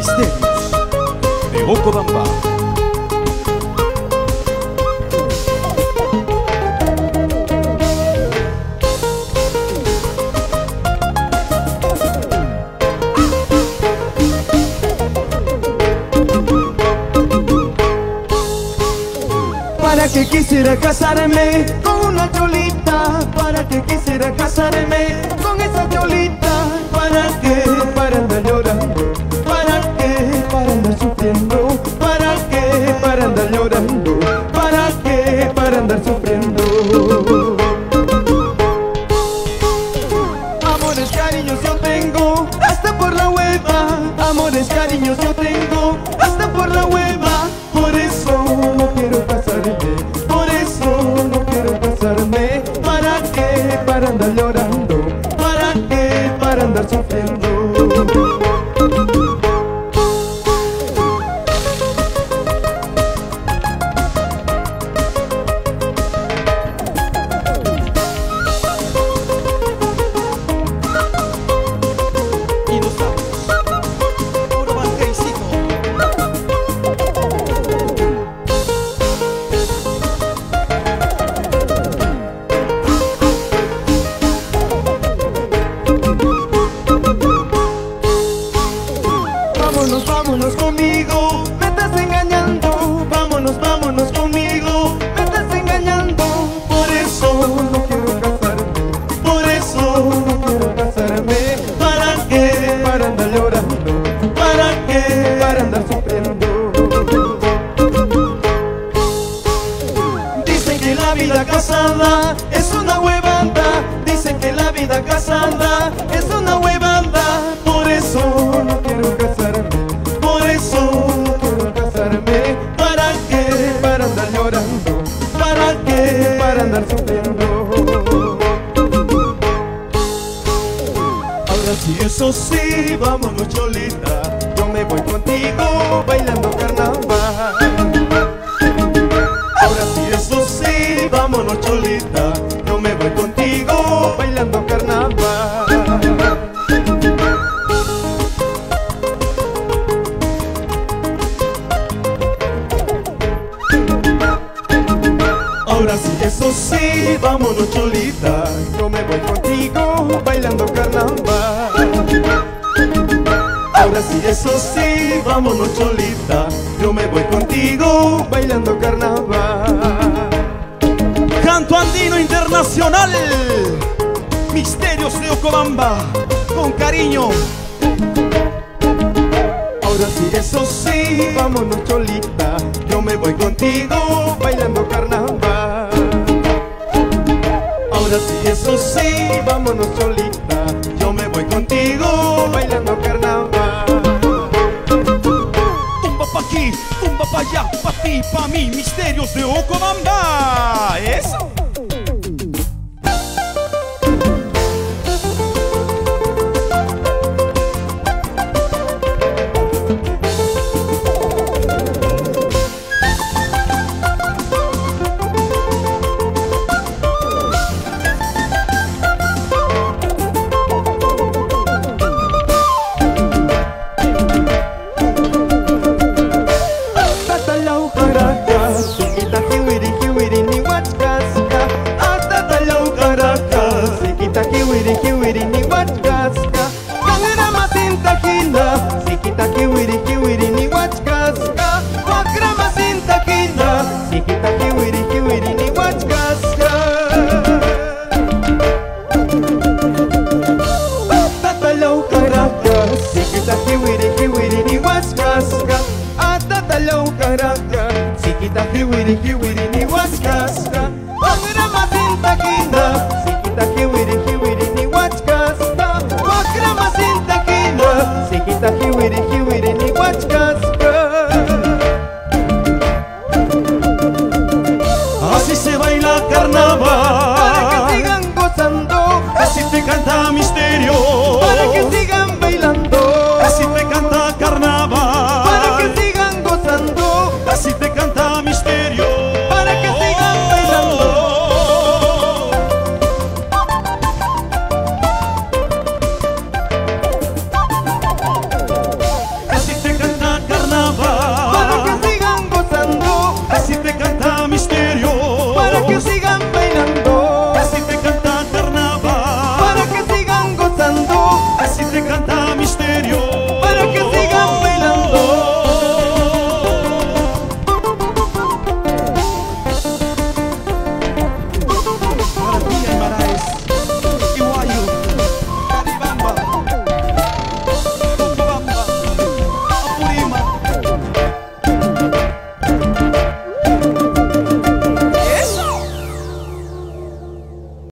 Misterios de Ocobamba. Para que quisiera casarme con una cholita, para que quisiera casarme con esa cholita. ¿Para qué? Para andar llorando. ¿Para qué? Para andar sufriendo. ¿Para qué? Para andar llorando. ¿Para qué? Para andar sufriendo. Amores, cariños yo tengo hasta por la hueva. Amores, cariños yo tengo hasta por la hueva. Por eso no quiero casarme, por eso no quiero casarme. ¿Para qué? Para andar llorando. ¿Para qué? Para andar sufriendo. Y nos vamos, puro banquecito. Vámonos, vámonos conmigo, me estás engañando. Vámonos, vámonos conmigo, me estás engañando. Por eso no quiero casarme, por eso no quiero casarme. ¿Para qué? Para andar llorando. ¿Para qué? Para andar sufriendo. Dicen que la vida casada es una huevada. Dicen que la vida casada es una huevada. Por eso no quiero casarme, por eso no quiero casarme. ¿Para qué? Para andar llorando. ¿Para qué? Para andar sufriendo. Ahora sí, eso sí, vámonos cholita, yo me voy contigo bailando carnaval. Ahora sí, eso sí, vámonos cholita, yo me voy contigo bailando carnaval. Ahora sí, eso sí, vámonos cholita, yo me voy contigo bailando carnaval. Ahora sí, eso sí, vámonos cholita, yo me voy contigo bailando carnaval. Canto andino internacional, Misterios de Ocobamba, con cariño. Ahora sí, eso sí, vámonos cholita, yo me voy contigo bailando carnaval. Ahora sí, eso sí, vámonos cholita, yo me voy contigo bailando carnaval. Tumba pa' aquí, tumba pa' allá, pa' ti, pa' mí, Misterios de Ocobamba. Eso. Sikita hiwiri hiwiri ni waskaska, wagrama sinta kina. Sikita hiwiri hiwiri ni waskaska, wagrama sinta kina. Sikita hiwiri hiwiri ni waskaska.